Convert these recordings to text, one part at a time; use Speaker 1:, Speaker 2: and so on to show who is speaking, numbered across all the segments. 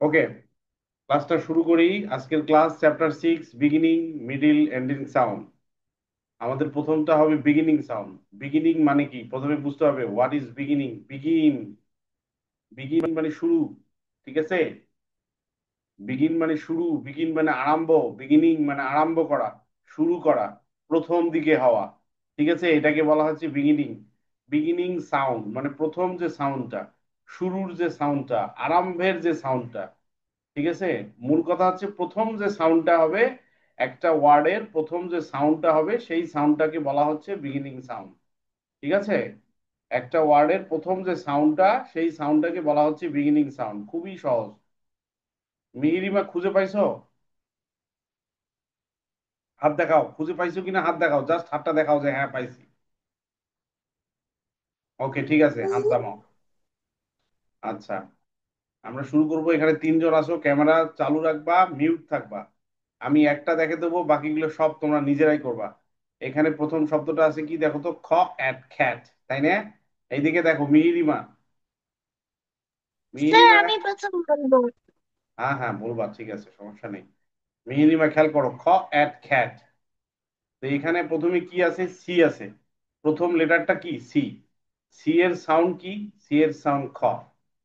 Speaker 1: ওকে, ক্লাসটা শুরু করি। আজকের class chapter 6, beginning, middle, ending sound. আমাদের প্রথমটা হবে বিগিনিং সাউন্ড। বিগিনিং মানে কি প্রথমে বুঝতে হবে। What is beginning? Begin, begin মানে শুরু। ঠিক আছে, বিগিন মানে শুরু, বিগিন মানে আরম্ভ, বিগিনিং মানে আরম্ভ করা, শুরু করা, প্রথম দিকে হওয়া। ঠিক আছে, এটাকে বলা হচ্ছে বিগিনিং। বিগিনিং সাউন্ড মানে প্রথম যে সাউন্ডটা, শুরুর যে সাউন্ডটা, আরম্ভের যে সাউন্ডটা। ঠিক আছে, মূল কথা হচ্ছে প্রথম যে সাউন্ডটা হবে, একটা ওয়ার্ডের প্রথম যে সাউন্ডটা হবে সেই সাউন্ডটাকে বলা হচ্ছে বিগিনিং সাউন্ড। ঠিক আছে, একটা ওয়ার্ডের প্রথম যে সাউন্ডটা সেই সাউন্ডটাকে বলা হচ্ছে বিগিনিং সাউন্ড। খুবই সহজ। মিহিরিমা খুঁজে পাইছো? হাত দেখাও, খুঁজে পাইছো কিনা হাত দেখাও, জাস্ট হাতটা দেখাও যে হ্যাঁ পাইছি। ওকে, ঠিক আছে, হাত নামাও। আচ্ছা, আমরা শুরু করব। এখানে তিনজন আছো, ক্যামেরা চালু রাখবা, মিউট থাকবা। আমি একটা দেখে দেবো, বাকিগুলো সব তোমরা নিজেরাই করবা। এখানে প্রথম শব্দটা আছে কি দেখো তো, খ অ্যাট খ্যাট, তাই না? এইদিকে দেখো মিহিরিমা।
Speaker 2: স্যার
Speaker 1: মিহিরিমা,
Speaker 2: আমি প্রথম বলবো।
Speaker 1: হ্যাঁ হ্যাঁ বলবা, ঠিক আছে, সমস্যা নেই। মিহিরিমা খেয়াল করো, খ অ্যাট খ্যাট। তো এখানে প্রথমে কি আছে? সি আছে। প্রথম লেটারটা কি? সি। সি এর সাউন্ড কি? সি এর সাউন্ড খ।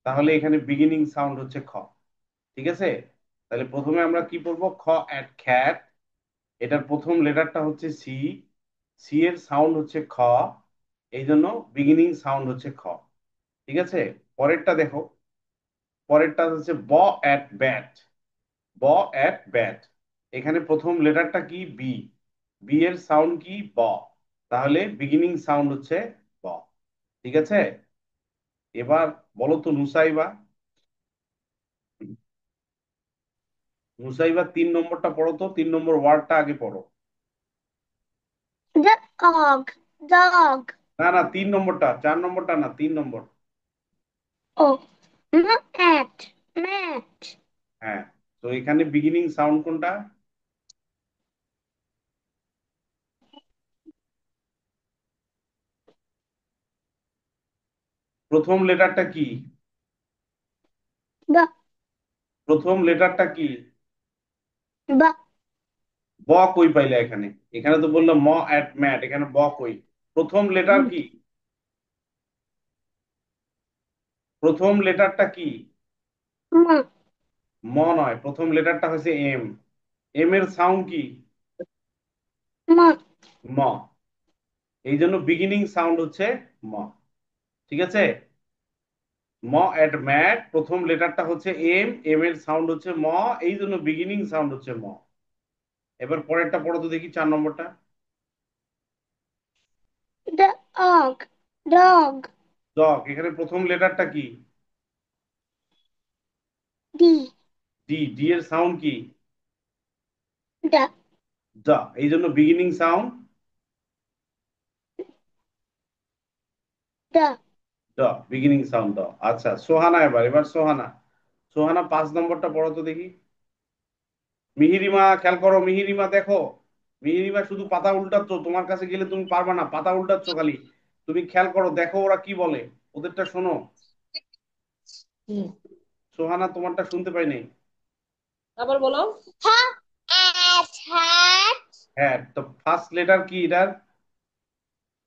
Speaker 1: তাহলে এখানে বিগিনিং সাউন্ড হচ্ছে খ। ঠিক আছে, তাহলে প্রথমে আমরা কি পড়বো? খ অ্যাট খ্যাট। এটার প্রথম লেটারটা হচ্ছে সি। সি এর সাউন্ড হচ্ছে খ, এই জন্য বিগিনিং সাউন্ড হচ্ছে খ। ঠিক আছে, পরেরটা দেখো। পরেরটা হচ্ছে ব অ্যাট ব্যাট। ব অ্যাট ব্যাট। এখানে প্রথম লেটারটা কি? বি। বি এর সাউন্ড কি? ব। তাহলে বিগিনিং সাউন্ড হচ্ছে ব। ঠিক আছে, এবার বলো তো নুসাইবা। নুসাইবা 3 নম্বরটা পড়ো তো, 3 নম্বর ওয়ার্ডটা আগে পড়ো।
Speaker 2: Dog, dog.
Speaker 1: না না, 3 নম্বরটা, 4 নম্বরটা না, 3 নম্বর।
Speaker 2: ও, ম্যাট, ম্যাট।
Speaker 1: হ্যাঁ, তো এখানে বিগিনিং সাউন্ড কোনটা? প্রথম লেটারটা কি?
Speaker 2: বা,
Speaker 1: প্রথম লেটারটা কি?
Speaker 2: বা।
Speaker 1: ব কই পাইলে এখানে? এখানে তো বললাম ম অ্যাট ম্যাট, এখানে ব কই? প্রথম লেটার কি? প্রথম লেটারটা কি?
Speaker 2: মা,
Speaker 1: ম নয়, প্রথম লেটারটা হচ্ছে এম। এম এর সাউন্ড কি?
Speaker 2: মা।
Speaker 1: ম। এই জন্য বিগিনিং সাউন্ড হচ্ছে ম। ঠিক আছে, ম এট ম্যাট, প্রথম লেটারটা হচ্ছে এম, এম এর সাউন্ড হচ্ছে ম, এই জন্য বিগিনিং সাউন্ড হচ্ছে ম। এবার পরেরটা পড়ো তো দেখি, 4 নম্বরটা।
Speaker 2: Dog, dog.
Speaker 1: ডগ, এখানে প্রথম লেটারটা কি?
Speaker 2: D,
Speaker 1: D. ডি এর সাউন্ড কি?
Speaker 2: ডা,
Speaker 1: ডা, এই জন্য বিগিনিং সাউন্ড
Speaker 2: ডা।
Speaker 1: ড। বিগিনিং সাউন্ড ড। আচ্ছা, সোহানা, এবার সোহানা। সোহানা 5 নম্বরটা পড়ো তো দেখি। মিহিরিমা খেয়াল করো, মিহিরিমা দেখো। মিহিরিমা শুধু পাতা উল্টাচ্ছ, তোমার কাছে গেলে তুমি পারবা না, পাতা উল্টাচ্ছ খালি। তুমি খেয়াল করো, দেখো ওরা কি বলে, ওদেরটা শোনো।
Speaker 2: হুম।
Speaker 1: সোহানা তোমারটা শুনতে পাই নাই।
Speaker 2: আবার বলো। হ্যাট।
Speaker 1: হ্যাঁ, তো ফার্স্ট লেটার কি এটার?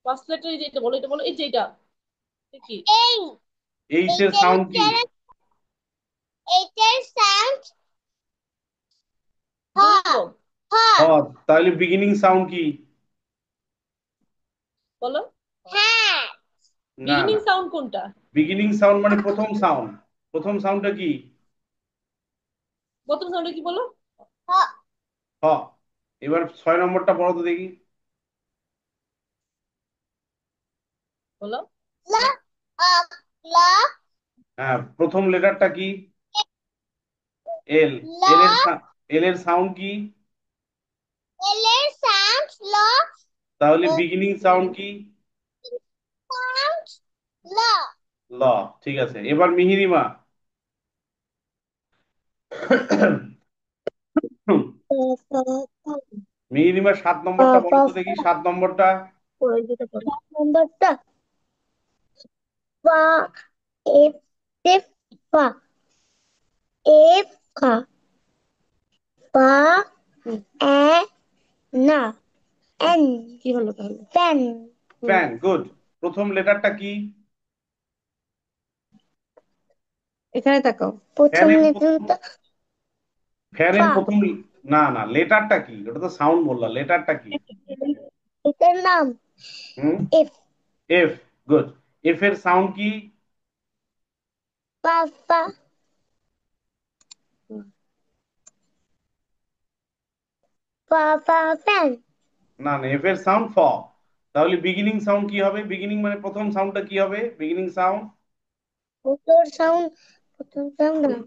Speaker 2: ফার্স্ট লেটার যেটা বলো, এটা বলো, এই যে এটা কি? এই,
Speaker 1: এইচ এর
Speaker 2: এইটার
Speaker 1: সাউন্ড কি?
Speaker 2: হচ্ছে, এইটার সাউন্ড হ, হ।
Speaker 1: হ। তাহলে বিগিনিং সাউন্ড কি?
Speaker 2: বলো। হ্যাঁ।
Speaker 1: না
Speaker 2: বিগিনিং
Speaker 1: না,
Speaker 2: সাউন্ড কোনটা?
Speaker 1: বিগিনিং সাউন্ড মানে প্রথম সাউন্ড। প্রথম সাউন্ডটা কি?
Speaker 2: প্রথম সাউন্ডে কি বলো? হ।
Speaker 1: হ। এবার 6 নম্বরটা পড়ো তো দেখি।
Speaker 2: বলো। ল, আ, ল,
Speaker 1: হ্যাঁ, প্রথম লেটারটা কি? এল।
Speaker 2: ল।
Speaker 1: এল এর এল এর সাউন্ড কি?
Speaker 2: এল এর সাউন্ড ল।
Speaker 1: তাহলে বিগিনিং সাউন্ড কি?
Speaker 2: সাউন্ড ল।
Speaker 1: ল। ঠিক আছে, এবার মিহিরিমা। মিহিরিমা 7 নম্বরটা বলো তো দেখি, 7 নম্বরটা।
Speaker 2: নম্বরটা পা, এ, পা।
Speaker 3: F পা এ না এন কি হলো তাহলে ফ্যান
Speaker 1: ফ্যান, গুড। প্রথম লেটারটা কি?
Speaker 3: এখানে তাকাও প্রথম
Speaker 1: ফ্যানের প্রথম
Speaker 3: লেটারটা
Speaker 1: ফ্যানের
Speaker 3: ফা
Speaker 1: প্রথম না না, লেটারটা কি? ওটা তো সাউন্ড বললা, লেটারটা কি?
Speaker 3: এটার নাম
Speaker 1: হুম,
Speaker 3: এফ
Speaker 1: এফ, গুড। এফ এর সাউন্ড কি?
Speaker 3: পা পা পা পা ফ্যান
Speaker 1: না না, এফ এর সাউন্ড ফ। তাহলে বিগিনিং সাউন্ড কি হবে? বিগিনিং মানে প্রথম সাউন্ডটা কি হবে? বিগিনিং সাউন্ড
Speaker 3: প্রথম সাউন্ড না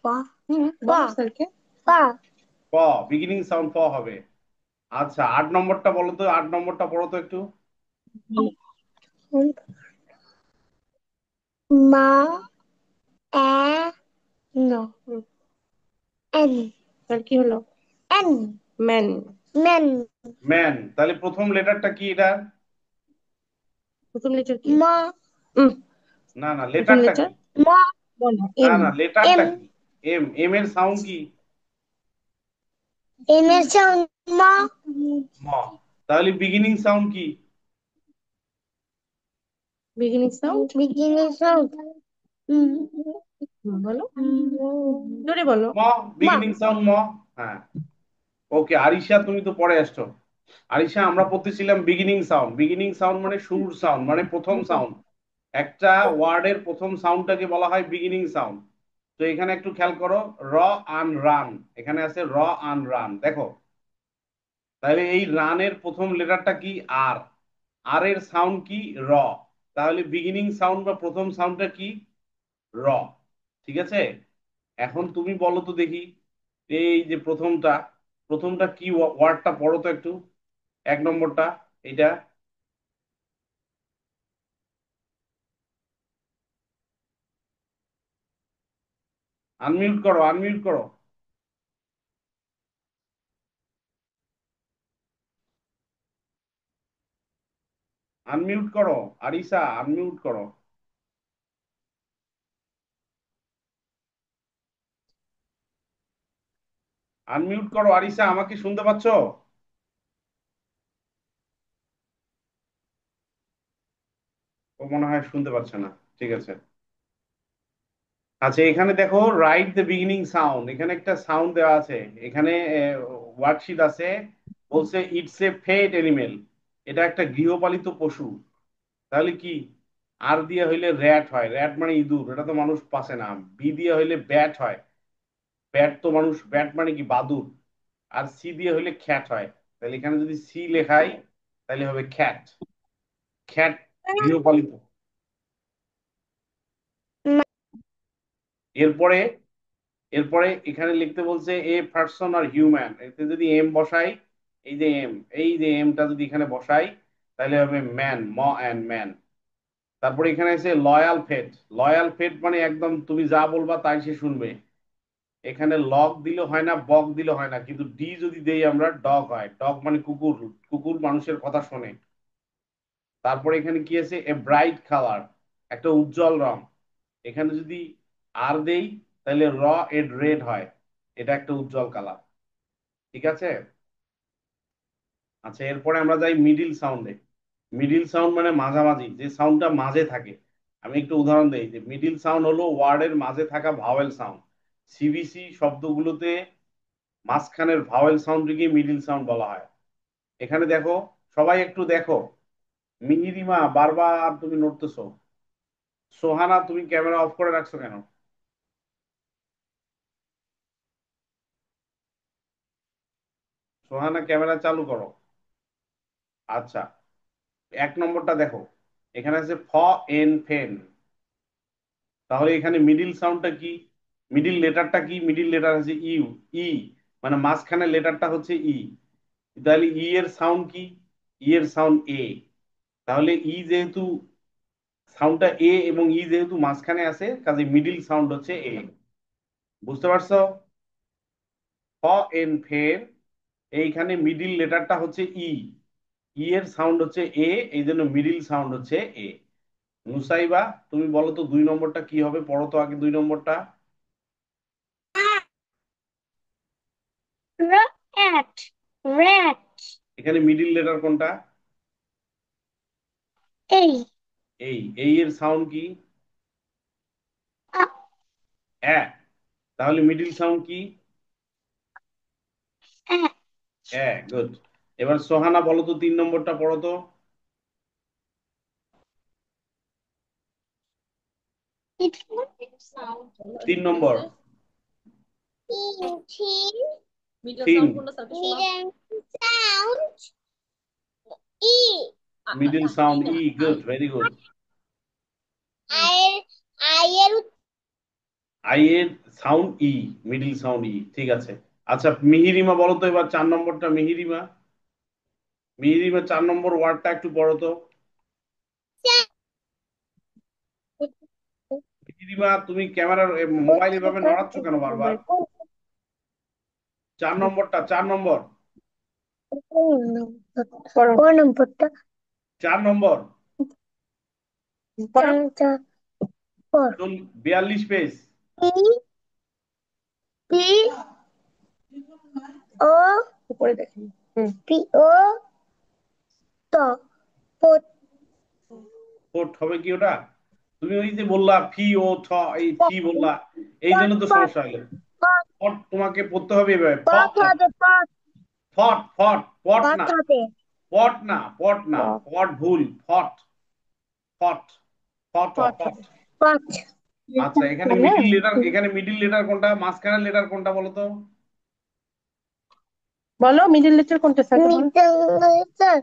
Speaker 3: পা পা স্যারকে পা
Speaker 1: প। বিগিনিং সাউন্ড প হবে। আচ্ছা, 8 নম্বরটা বলো তো, 8 নম্বরটা পড়ো তো একটু।
Speaker 3: মা এ ন এন আর কি হলো এন ম্যান ম্যান
Speaker 1: ম্যান, তাহলে প্রথম লেটারটা কি এটা?
Speaker 3: প্রথম লেটার কি মা উম,
Speaker 1: না না,
Speaker 3: প্রথম
Speaker 1: লেটারটা
Speaker 3: লেটার
Speaker 1: কি?
Speaker 3: মা বলো
Speaker 1: না
Speaker 3: এম
Speaker 1: না,
Speaker 3: এম
Speaker 1: লেটারটা কি? এম। এম এর সাউন্ড কি?
Speaker 3: এম এর সাউন্ড মা
Speaker 1: ম। তাহলে বিগিনিং সাউন্ড কি?
Speaker 3: বিগিনিং সাউন্ড বলো জোরে বলো
Speaker 1: ম।
Speaker 3: মা
Speaker 1: বিগিনিং সাউন্ড ম। হ্যাঁ, ওকে। আরিশা, তুমি তো পড়ে আসছো। আরিশা, আমরা পড়তেছিলাম বিগিনিং সাউন্ড। বিগিনিং সাউন্ড মানে শুরুর সাউন্ড, মানে প্রথম সাউন্ড। একটা ওয়ার্ডের প্রথম সাউন্ডটাকে বলা হয় বিগিনিং সাউন্ড। তো এখানে একটু খেয়াল করো, র আন রান, এখানে আছে র আন রান, দেখো। তাহলে এই রানের প্রথম লেটারটা কি? আর। আর এর সাউন্ড কি? র। তাহলে বিগিনিং সাউন্ড বা প্রথম সাউন্ডটা কি? র। ঠিক আছে। এখন তুমি বলো তো দেখি, এই যে প্রথমটা, প্রথমটা কি ওয়ার্ডটা পড়ো তো একটু। 1 নম্বরটা, এইটা। আনমিউট করো, আনমিউট করো। আনমিউট করো, আরিসা আনমিউট করো। আনমিউট করো আরিসা, আমাকে শুনতে পাচ্ছো? ও মনে হয় শুনতে পাচ্ছে না। ঠিক আছে। আচ্ছা, এখানে দেখো, রাইট দ্য বিগিনিং সাউন্ড, এখানে একটা সাউন্ড দেওয়া আছে। এখানে ওয়ার্কশিট আছে, বলছে ইটস এ ফেট এনিমেল। এটা একটা গৃহপালিত পশু। তাহলে কি? আর দিয়ে হইলে র্যাট হয়, র্যাট মানে ইঁদুর, এটা তো মানুষ পাশে না। বি দিয়ে হইলে ব্যাট হয়, ব্যাট তো মানুষ, ব্যাট মানে কি বাদুর। আর সি দিয়ে হইলে খ্যাট হয়। তাহলে এখানে যদি সি লেখাই, তাহলে হবে খ্যাট। খ্যাট গৃহপালিত। এরপরে, এরপরে এখানে লিখতে বলছে এ পার্সন আর হিউম্যান, এতে যদি এম বসাই, এই যে এম, এই যে এমটা যদি এখানে বসাই, তাহলে হবে ম্যান, ম অ্যান্ড ম্যান। তারপরে এখানে আছে লয়াল ফেট। লয়াল ফেট মানে একদম তুমি যা বলবা তাই সে শুনবে। এখানে লগ দিলে হয় না, বক দিলে হয় না, কিন্তু ডি যদি দেই আমরা, ডগ হয়। ডগ মানে কুকুর, কুকুর মানুষের কথা শোনে। তারপরে এখানে কি আছে? এ ব্রাইট কালার, একটা উজ্জ্বল রং। এখানে যদি আর দেই, তাহলে র এড রেড হয়, এটা একটা উজ্জ্বল কালার। ঠিক আছে। আচ্ছা, এরপরে আমরা যাই মিডিল সাউন্ডে। মিডিল সাউন্ড মানে মাঝামাঝি, যে সাউন্ডটা মাঝে থাকে। আমি একটু উদাহরণ দেই, যে মিডিল সাউন্ড হলো ওয়ার্ডের মাঝে থাকা ভাওয়েল সাউন্ড। সিবিসি শব্দগুলোতে মাঝখানের ভাওয়েল সাউন্ডটিকে মিডিল সাউন্ড বলা হয়। এখানে দেখো, সবাই একটু দেখো। মিহিরিমা, বারবার তুমি নড়তেছো। সোহানা, তুমি ক্যামেরা অফ করে রাখছো কেন? সোহানা, ক্যামেরা চালু করো। আচ্ছা, 1 নম্বরটা দেখো, এখানে আছে ফ এন ফেন। তাহলে এখানে মিডিল সাউন্ডটা কি? মিডিল লেটারটা কি? মিডিল লেটার হচ্ছে ইউ। ই মানে মাঝখানে লেটারটা হচ্ছে ই। তাহলে ই এর সাউন্ড কি? ই এর সাউন্ড এ। তাহলে ই যেহেতু সাউন্ডটা এ, এবং ই যেহেতু মাঝখানে আছে, কাজে মিডিল সাউন্ড হচ্ছে এ। বুঝতে পারছো? ফ এন ফের, এইখানে মিডিল লেটারটা হচ্ছে ই। ই এর সাউন্ড হচ্ছে এ, এই জন্য মিডিল সাউন্ড হচ্ছে এ। নুসাইবা, তুমি বলো তো 2 নম্বরটা কি হবে? পড়ো তো আগে 2 নম্বরটা।
Speaker 3: rat, rat.
Speaker 1: এখানে মিডিল লেটার কোনটা?
Speaker 3: A,
Speaker 1: এই এর সাউন্ড কি? অ্যা। তাহলে মিডিল সাউন্ড কি?
Speaker 3: A.
Speaker 1: অ্যা। গুড। এবার সোহানা বলো তো 3 নম্বরটা পড়ো তো।
Speaker 2: সাউন্ড
Speaker 1: 3 নম্বর।
Speaker 2: মিডল
Speaker 1: তিন।
Speaker 2: সাউন্ড কোনটা স্যারকে শোনাও।
Speaker 3: Sound E.
Speaker 1: Middle
Speaker 2: E
Speaker 1: sound
Speaker 2: না
Speaker 1: E.
Speaker 2: I.
Speaker 1: Good, very good.
Speaker 3: I এর
Speaker 1: আই এর sound E, middle sound E, ঠিক আছে। আচ্ছা মিহিরিমা বলো তো এবার 4 নম্বরটা। মিহিরিমা, মিহিরিমা 4 নম্বর ওয়ার্ডটা একটু পড়ো তো। মিহিরিমা তুমি ক্যামেরার মোবাইল এভাবে নড়াচ্ছ কেন বারবার? 4 নম্বরটা, 4 নম্বর।
Speaker 3: কোন নম্বরটা?
Speaker 1: 4 নম্বর।
Speaker 3: চারটা পর
Speaker 1: 42 পেজ।
Speaker 3: পি পি ও উপরে দেখেন পি ও ত পট
Speaker 1: ফোর্ট হবে কি ওটা? তুমি ওই যে বললা ফি ও থ, এই থি বললা, এই
Speaker 3: পট
Speaker 1: জন্য তো
Speaker 3: পট
Speaker 1: সমস্যা হলো।
Speaker 3: পট
Speaker 1: ফট তোমাকে পড়তে হবে এভাবে,
Speaker 3: পট
Speaker 1: ফট না।
Speaker 3: হবে পট
Speaker 1: ফট ফট, পট
Speaker 3: পট
Speaker 1: না।
Speaker 3: হবে
Speaker 1: পট না, পট না, পট ভুল, ফট। ফট, ফট ফট।
Speaker 3: পট
Speaker 1: আচ্ছা এখানে মিডিল লেটার, এখানে মিডিল লেটার কোনটা, মাঝখানের লেটার কোনটা বলো তো?
Speaker 4: বলো মিডিল লেটার কোনটা স্যারকে বলো।
Speaker 3: মিডল লেটার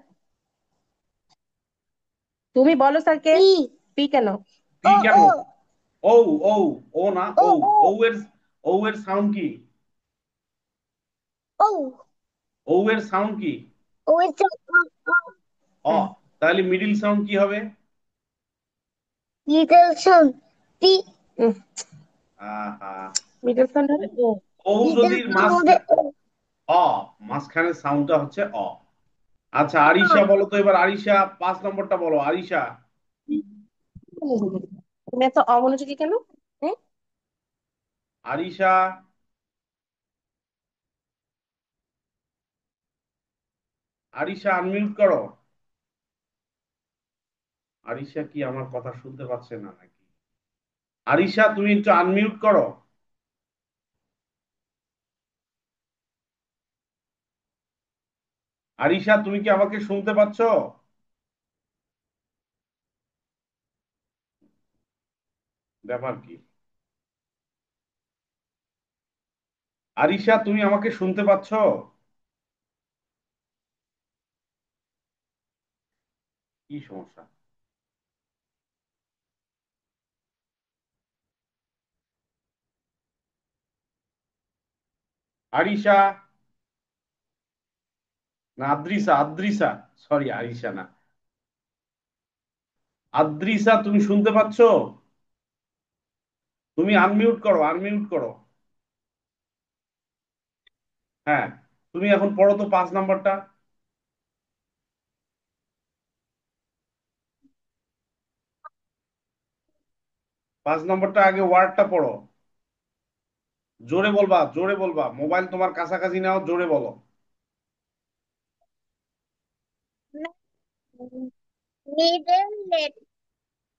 Speaker 4: তুমি বলো স্যারকে।
Speaker 3: পি
Speaker 4: পি কেন?
Speaker 1: পি
Speaker 3: ও
Speaker 1: কেন?
Speaker 3: ও
Speaker 1: ও, ও, ও না,
Speaker 3: ও
Speaker 1: ও।
Speaker 3: ও
Speaker 1: ও এর, ও এর সাউন্ড কি?
Speaker 3: ও
Speaker 1: ও এর সাউন্ড কি?
Speaker 3: ও এটা
Speaker 1: অ। তাহলে মিডিল সাউন্ড কি হবে?
Speaker 3: মিডল সাউন্ড পি
Speaker 1: আহা।
Speaker 4: মিডল সাউন্ড হবে ও।
Speaker 1: ও
Speaker 3: মিডল
Speaker 1: যদি
Speaker 3: সাউন্ড হবে
Speaker 1: মাঝখানে, অ, মাঝখানের সাউন্ডটা হচ্ছে অ। আচ্ছা আরিশা বলো তো এবার। আরিশা 5 নম্বরটা বলো, আরিশা।
Speaker 4: তুমি এত অমনোযোগী কেন? হ্যাঁ?
Speaker 1: আরিশা, আরিশা আনমিউট করো। আরিশা কি আমার কথা শুনতে পাচ্ছে না নাকি? আরিশা তুমি একটু আনমিউট করো। আরিশা তুমি কি আমাকে শুনতে পাচ্ছ? ব্যাপার কি? আরিশা তুমি আমাকে শুনতে পাচ্ছ? কি সমস্যা? আরিশা, না আদ্রিসা, আদ্রিসা, সরি আরিশা না, আদ্রিসা তুমি শুনতে পাচ্ছ? তুমি আনমিউট করো, আনমিউট করো। হ্যাঁ, তুমি এখন পড়ো তো 5 নম্বরটা। 5 নম্বরটা আগে ওয়ার্ডটা পড়ো। জোরে বলবা, জোরে বলবা, মোবাইল তোমার কাছাকাছি নাও, জোরে বলো।
Speaker 3: Middle net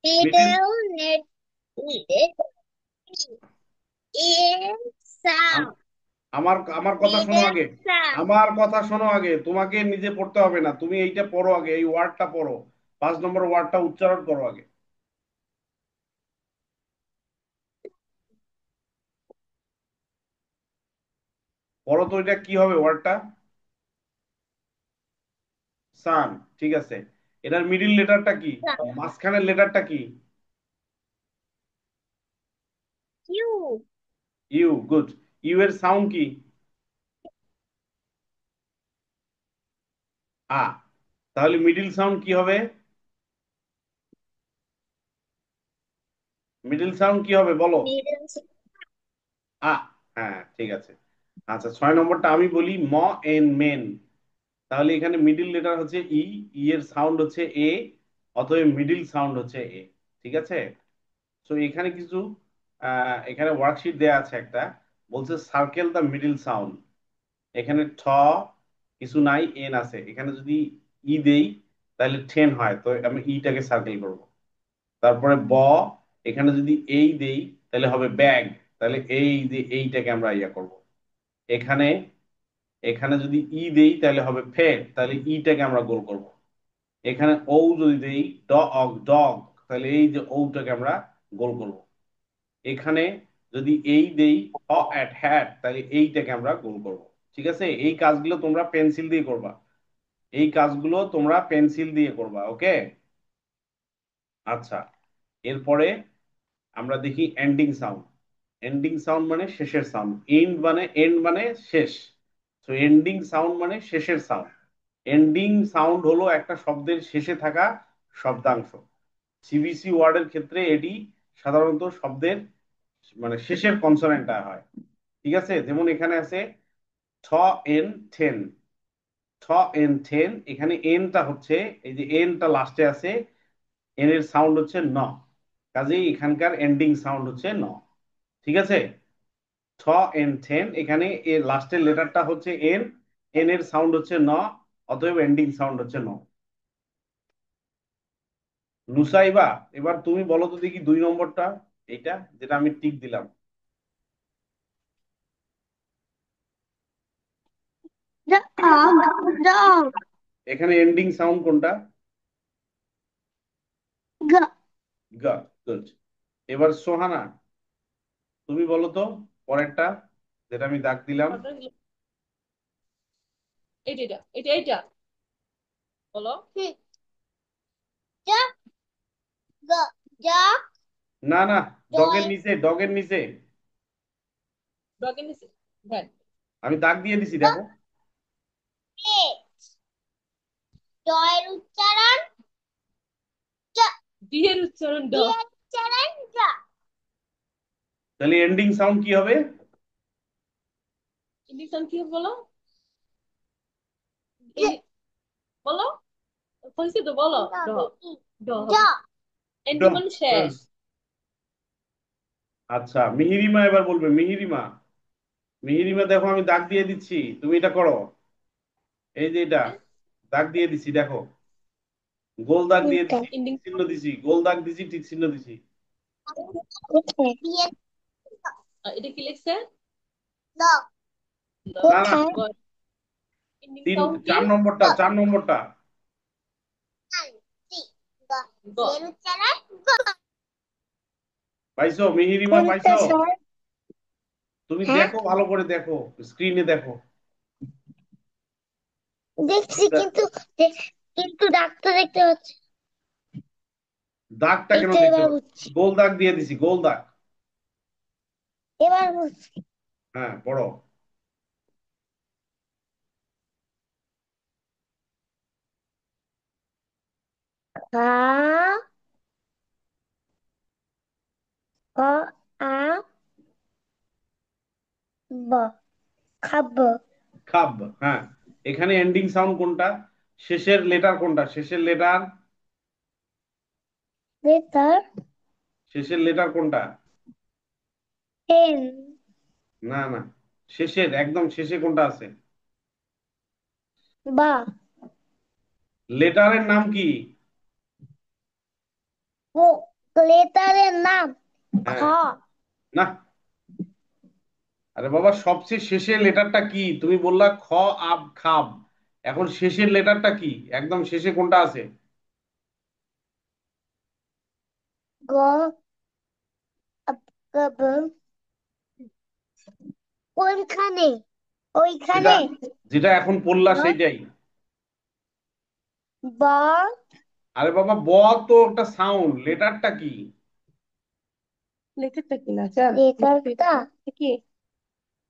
Speaker 1: middle,
Speaker 3: middle net এর সাউন্ড
Speaker 1: আমার আমার কথা শোনো
Speaker 3: মিডল
Speaker 1: আগে।
Speaker 3: সাউন্ড
Speaker 1: আমার কথা শোনো আগে, তোমাকে নিজে পড়তে হবে না, তুমি এইটা পড়ো আগে, এই ওয়ার্ডটা পড়ো। 5 নম্বর ওয়ার্ডটা উচ্চারণ করো আগে। পড়ো তো, এটা কি হবে ওয়ার্ডটা? সান, ঠিক আছে। এটার মিডিল লেটারটা কি? মাঝখানের লেটারটা কি?
Speaker 3: U
Speaker 1: U. গুড। ইউ এর সাউন্ড কি? আ। তাহলে মিডিল সাউন্ড কি হবে? মিডিল সাউন্ড কি হবে বলো?
Speaker 3: মিডল
Speaker 1: আ। হ্যাঁ ঠিক আছে। আচ্ছা 6 নম্বরটা আমি বলি, ম এন মেন। তাহলে এখানে মিডিল লেটার হচ্ছে ই, ই এর সাউন্ড হচ্ছে এ, অতএব মিডিল সাউন্ড হচ্ছে এ। ঠিক আছে। তো এখানে কিছু এখানে ওয়ার্কশিট দেয়া আছে একটা, বলছে সার্কেল দ্য মিডিল সাউন্ড। এখানে ঠ কিছু নাই, এন আছে। এখানে যদি ই দেই তাহলে ঠেন হয়, তো আমি ইটাকে সার্কেল করব। তারপরে ব, এখানে যদি এই দেই তাহলে হবে ব্যাগ, তাহলে এইটাকে আমরা ইয়া করব। এখানে এখানে যদি ই দেই তাহলে হবে ফের, তাহলে ইটাকে আমরা গোল করব। এখানে ও যদি দেই ডগ ডগ, তাহলে এই যে ওটাকে আমরা গোল করব। এখানে যদি এই দেই হ অ্যাট হ্যাট, তাহলে এইটাকে আমরা গোল করব। ঠিক আছে, এই কাজগুলো তোমরা পেন্সিল দিয়ে করবা, এই কাজগুলো তোমরা পেন্সিল দিয়ে করবা। ওকে, আচ্ছা। এরপরে আমরা দেখি এন্ডিং সাউন্ড। এন্ডিং সাউন্ড মানে শেষের সাউন্ড। এন্ড মানে শেষ, তো এন্ডিং সাউন্ড মানে শেষের সাউন্ড। এন্ডিং সাউন্ড হলো একটা শব্দের শেষে থাকা শব্দাংশ। সিবিসি ওয়ার্ডের ক্ষেত্রে এটি সাধারণত শব্দের মানে শেষের কনসোনেন্টটা হয়। ঠিক আছে, যেমন এখানে আছে ঠ এন ঠেন, ঠ এন ঠেন, এখানে এনটা হচ্ছে, এই যে এনটা লাস্টে আছে, এন এর সাউন্ড হচ্ছে ন, কাজেই এখানকার এন্ডিং সাউন্ড হচ্ছে ন। ঠিক আছে, ঠ এন ঠেন, এখানে এর লাস্টের লেটারটা হচ্ছে এন, এন এর সাউন্ড হচ্ছে ন, অতএব এন্ডিং সাউন্ড হচ্ছে ন। নুসাইবা, এবার তুমি বলো তো দেখি 2 নম্বরটা, এইটা যেটা আমি টিক দিলাম।
Speaker 3: Dog.
Speaker 1: এখানে এন্ডিং সাউন্ড কোনটা?
Speaker 3: G.
Speaker 1: গ। গুড। এবার সোহানা, তুমি বলো তো পরেরটা যেটা আমি দাগ দিলাম।
Speaker 2: এইটা এইটা এইটা এইটা বলো।
Speaker 3: Dog. Dog.
Speaker 1: না না, ডগের
Speaker 3: Dog.
Speaker 1: নিচে, ডগের নিচে
Speaker 2: ডগের নিচে ভ্যান।
Speaker 1: আমি দাগ দিয়ে দিছি, দেখো।
Speaker 3: জয়ের উচ্চারণ
Speaker 2: ডি এর উচ্চারণ ড।
Speaker 3: জয়ের উচ্চারণ জ।
Speaker 1: তাহলে এন্ডিং সাউন্ড কি হবে?
Speaker 2: ইন্ডিকশন কি বলো, এই বলো, হয়েছে তো বলো। ড, ড
Speaker 3: জ।
Speaker 1: ড।
Speaker 2: এন্ডিং মানে শেষ।
Speaker 1: আচ্ছা, মিহিরিমা এবার বলবে। মিহিরিমা, মিহিরিমা দেখো আমি দাগ দিয়ে দিচ্ছি, তুমি এটা করো। এই যে এটা দাগ দিয়ে দিছি, দেখো, গোল দাগ দিয়ে দিছি,
Speaker 2: এন্ডিং
Speaker 1: টিক চিহ্ন দিছি, গোল দাগ দিছি, টিক চিহ্ন দিছি।
Speaker 2: এটা কি লিখছে?
Speaker 1: না না,
Speaker 2: এন্ডিং
Speaker 1: তিন,
Speaker 2: সাউন্ড কি?
Speaker 1: 4 নম্বরটা, 4 নম্বরটা
Speaker 2: গ।
Speaker 1: পাইছো? মিহিরিমা পাইছো? তুমি দেখো, ভালো করে দেখো, স্ক্রিনে দেখো।
Speaker 3: দেখছি কিন্তু ডাক্তার দেখতে পাচ্ছি।
Speaker 1: দাগটা কেন
Speaker 3: এইটা
Speaker 1: দেখতে
Speaker 3: এবার
Speaker 1: পাচ্ছ?
Speaker 3: বুঝছি,
Speaker 1: গোল দাগ দিয়ে দিছি, গোল দাগ।
Speaker 3: এবার বুঝছি।
Speaker 1: হ্যাঁ, পড়ো।
Speaker 3: খা ক আ ব খাব।
Speaker 1: খাব, হ্যাঁ। এখানে এন্ডিং সাউন্ড কোনটা? শেষের লেটার কোনটা? শেষের লেটার,
Speaker 3: লেটার
Speaker 1: শেষের লেটার কোনটা?
Speaker 3: এন।
Speaker 1: না না, শেষের একদম শেষে কোনটা আছে?
Speaker 3: বা
Speaker 1: লেটারের নাম কি?
Speaker 3: ও লেটারের নাম খ।
Speaker 1: হ্যাঁ, না, আরে বাবা, সবচেয়ে শেষের লেটারটা কি? তুমি বললা খ আব খাব, এখন শেষের লেটারটা কি? একদম শেষে কোনটা আছে?
Speaker 3: গ আব গব কোনখানে
Speaker 1: যেটা
Speaker 3: ওইখানে।
Speaker 1: যেটা এখন পড়লা সেইটাই।
Speaker 3: বা
Speaker 1: আরে বাবা, ব তো একটা সাউন্ড, লেটারটা কি?
Speaker 4: লেটারটা কি না জান?
Speaker 3: লেটারটা
Speaker 4: এটা কি?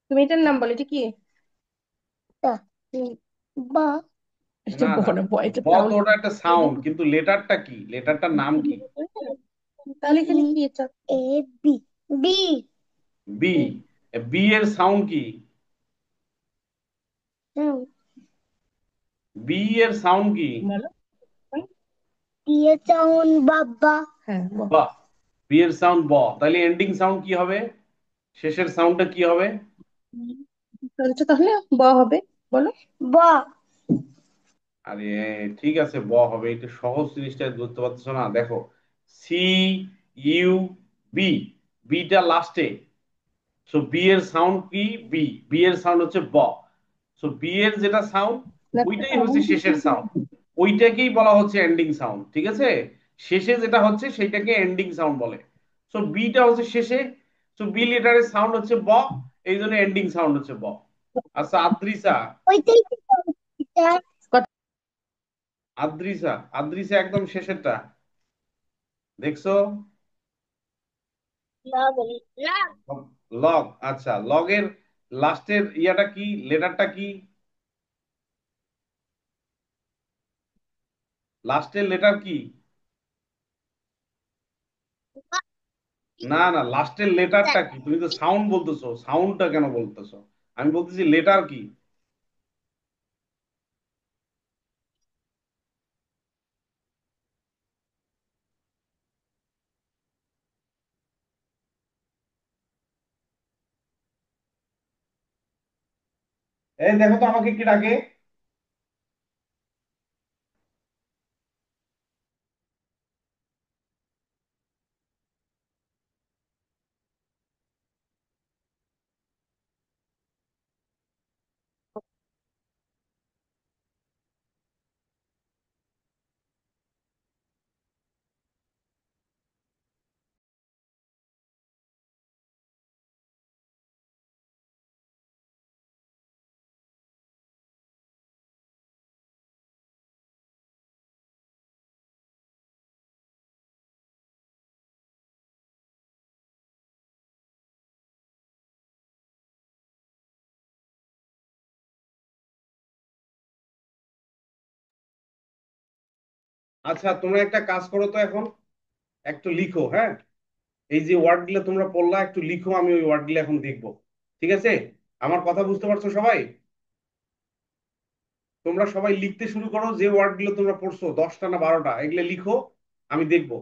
Speaker 4: তুমি এটার নাম বলো, এটা কি?
Speaker 3: বা
Speaker 4: এটা
Speaker 1: না না,
Speaker 4: বড় বয়, এটা
Speaker 1: ব তো
Speaker 4: তাহলে
Speaker 1: ওটা একটা সাউন্ড, কিন্তু লেটারটা কি? লেটারটার নাম কি?
Speaker 4: তাহলে এখানে কি এটা?
Speaker 3: A B B
Speaker 1: B. B এর সাউন্ড কি? বি এর সাউন্ড কি?
Speaker 4: বলো।
Speaker 3: দিয়ে চাউন বাবা।
Speaker 4: হ্যাঁ বল।
Speaker 1: বা। বি এর সাউন্ড ব, তাহলে এন্ডিং সাউন্ড কি হবে? শেষের সাউন্ডটা কি হবে?
Speaker 4: বলছো তাহলে ব হবে, বলো।
Speaker 3: ব।
Speaker 1: আরে ঠিক আছে, ব হবে। একটু সহজ জিনিসটা ধরতে পারছো না? দেখো, সি ইউ বি, বিটা লাস্টে। সো বি এর সাউন্ড কি? বি। বি এর সাউন্ড হচ্ছে ব। সো বি এর যেটা সাউন্ড, ওইটাই হচ্ছে শেষের সাউন্ড। ওইটাকেই বলা হচ্ছে এন্ডিং সাউন্ড, ঠিক আছে? শেষে যেটা হচ্ছে সেইটাকে এন্ডিং সাউন্ড বলে। সো বিটা হচ্ছে শেষে। সো বি লেটারের সাউন্ড হচ্ছে ব, এই জন্য এন্ডিং সাউন্ড হচ্ছে ব। আচ্ছা আদ্রিসা,
Speaker 3: ওইটাই তো teacher।
Speaker 4: কত-
Speaker 1: আদ্রিসা, আদ্রিসা একদম শেষেরটা দেখছো?
Speaker 3: লগ। লগ।
Speaker 1: লগ। আচ্ছা, লগের লাস্টের ইয়াটা কি, লেটারটা কি? লাস্টের লেটার কি? না না, লাস্টের লেটারটা কি? তুমি তো সাউন্ড বলতেছো, সাউন্ডটা কেন বলতেছো? আমি বলতেছি লেটার কি। এই দেখো তো আমাকে কি ডাকে। আচ্ছা, তোমরা একটা কাজ করো তো এখন, একটু লিখো, হ্যাঁ? এই যে ওয়ার্ড গুলো তোমরা পড়লা, একটু লিখো, আমি ওই ওয়ার্ড গুলো এখন দেখবো। ঠিক আছে? আমার কথা বুঝতে পারছো সবাই? তোমরা সবাই লিখতে শুরু করো, যে ওয়ার্ড গুলো তোমরা পড়ছো, 10টা না 12টা, এগুলো লিখো, আমি দেখবো।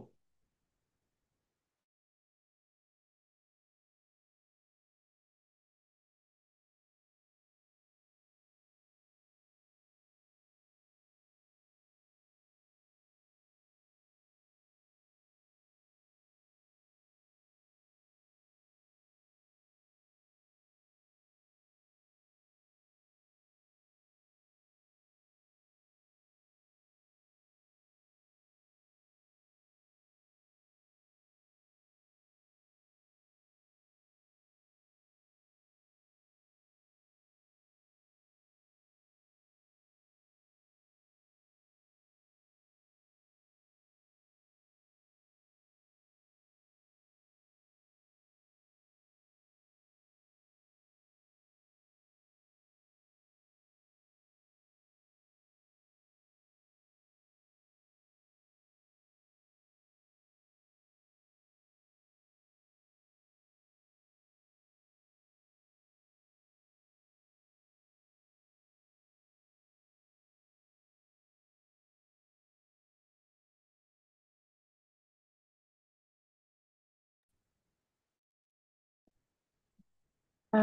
Speaker 3: আর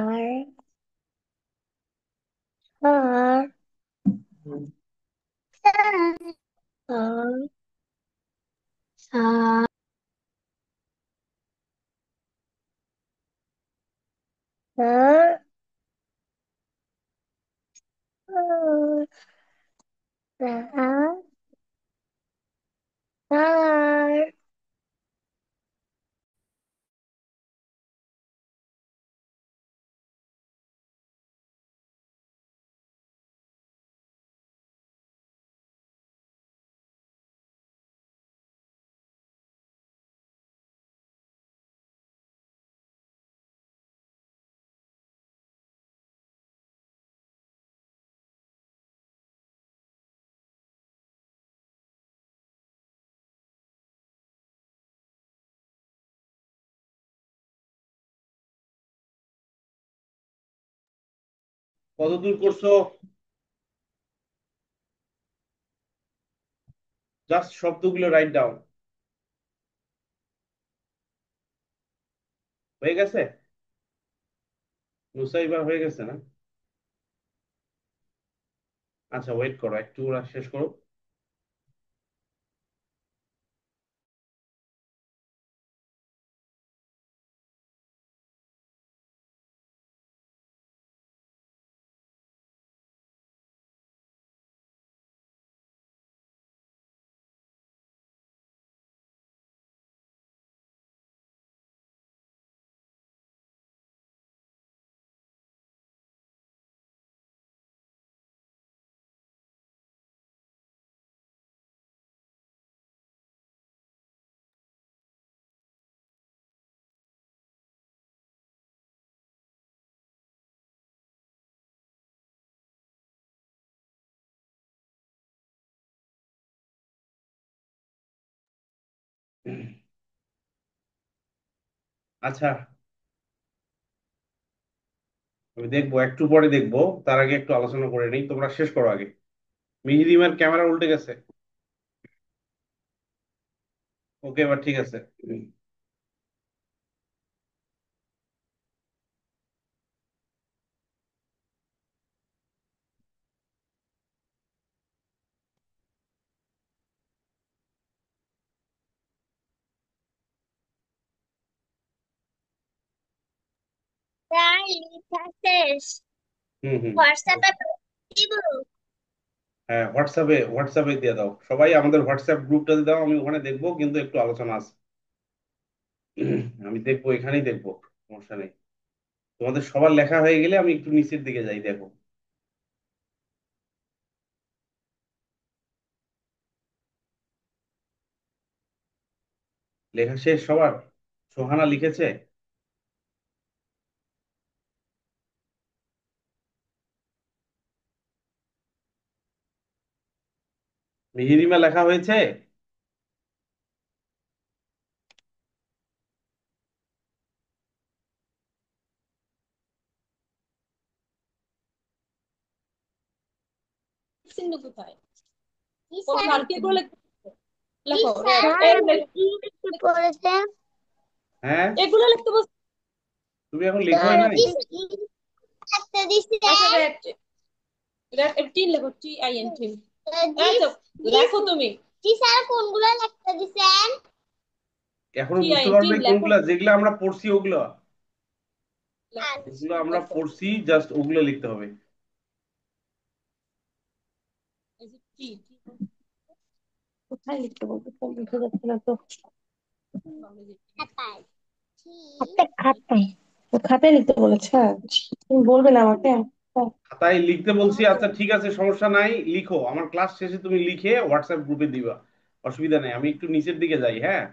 Speaker 3: আর আর আর আর আর আর
Speaker 1: কতদূর করছো? জাস্ট শব্দগুলো রাইট ডাউন। হয়ে গেছে? মুসাইবা হয়ে গেছে না? আচ্ছা, ওয়েট করো একটু, ওরা শেষ করো। আচ্ছা, আমি দেখবো, একটু পরে দেখবো। তার আগে একটু আলোচনা করে নিই, তোমরা শেষ করো আগে। মিহিদিমার ক্যামেরা উল্টে গেছে। ওকে, এবার ঠিক আছে।
Speaker 3: প্রায় লেখা শেষ।
Speaker 1: হুম হুম।
Speaker 3: হোয়াটসঅ্যাপে দিব।
Speaker 1: হ্যাঁ, হোয়াটসঅ্যাপে দিয়ে দাও, সবাই আমাদের হোয়াটসঅ্যাপ গ্রুপটাতে দাও, আমি ওখানে দেখবো, কিন্তু একটু আলোচনা আছে। আমি দেখবো, এখানেই দেখবো, সমস্যা নেই। তোমাদের সবার লেখা হয়ে গেলে আমি একটু নিচের দিকে যাই, দেখো। লেখা শেষ সবার? সোহানা লিখেছে? মিহিরিমা লেখা হয়েছে?
Speaker 2: সিন্ধু কোথায়?
Speaker 3: কি
Speaker 2: ও
Speaker 3: স্যার?
Speaker 2: স্যারকে এগুলো
Speaker 3: কি
Speaker 2: লেখো
Speaker 3: স্যার? কি লিখতে বলেছে?
Speaker 1: হ্যাঁ,
Speaker 2: এগুলো লিখতে বলছি।
Speaker 1: তুমি এখন লেখোই
Speaker 3: স্যার
Speaker 1: নাই?
Speaker 3: কি একটা দিছে?
Speaker 2: আচ্ছা, টি লেখো, টি আই এন টি।
Speaker 3: জি
Speaker 2: আচ্ছা,
Speaker 3: জি
Speaker 2: লেখো তুমি।
Speaker 3: জি স্যার, কোনগুলো লিখতে দিছেন?
Speaker 1: এখনো
Speaker 2: টি আই
Speaker 1: বুঝতে
Speaker 2: এন টি
Speaker 1: পারবে
Speaker 2: লেখো।
Speaker 1: কোনগুলা, যেগুলো আমরা পড়ছি ওগুলো?
Speaker 3: আচ্ছা
Speaker 1: যেগুলো আমরা
Speaker 2: লেখো।
Speaker 1: পড়ছি জাস্ট ওগুলো লিখতে হবে।
Speaker 2: এই যে টি টি কোথায় লিখতে বলবো, ফোন উঠে যাচ্ছে না তো। বাংলা যে টি।
Speaker 3: খাতায়।
Speaker 2: টি।
Speaker 3: খাতায়।
Speaker 2: তো খাতায় লিখতে বলেছে, তুমি বলবে না আমাকে?
Speaker 1: খাতায় লিখতে বলছি, আচ্ছা ঠিক আছে, সমস্যা নাই, লিখো। আমার ক্লাস শেষে তুমি লিখে হোয়াটসঅ্যাপ গ্রুপে দিবা, অসুবিধা নেই। আমি একটু নিচের দিকে যাই, হ্যাঁ।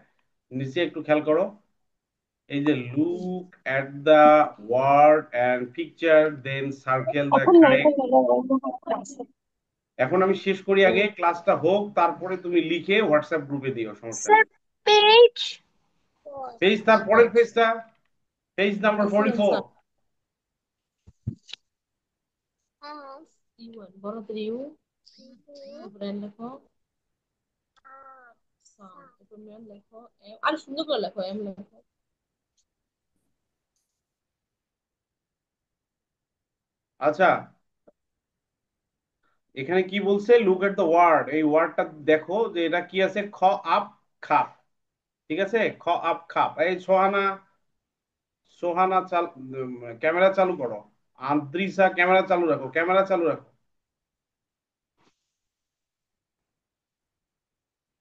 Speaker 1: নিচে একটু খেয়াল করো। এই যে look at the word and picture, then circle the
Speaker 2: এখন না, এখন
Speaker 1: কারেক্ট।
Speaker 2: না, আছে।
Speaker 1: এখন আমি শেষ করি, আগে ক্লাসটা হোক, তারপরে তুমি লিখে হোয়াটসঅ্যাপ গ্রুপে দিও, সমস্যা
Speaker 3: স্যার
Speaker 1: নেই।
Speaker 3: পেজ।
Speaker 1: পেজ, তারপরের পেজটা, পেজ নাম্বার
Speaker 2: বলছিলাম
Speaker 1: 44।
Speaker 2: স্যার। ইউ1 বড় করে ইউ, তারপরে এন লেখো, সাউন্ড, তারপর ম্যাম লেখো, এম আর সুন্দর করে লেখো, এম লেখো।
Speaker 1: আচ্ছা, এখানে কি বলছে? লুক এট দ্য ওয়ার্ড, এই ওয়ার্ডটা দেখো যে এটা কি আছে। খ আপ খাপ, ঠিক আছে? খ আপ খাপ। এই সোহানা, সোহানা ক্যামেরা চালু করো। আদ্রিসা ক্যামেরা চালু রাখো, ক্যামেরা চালু রাখো।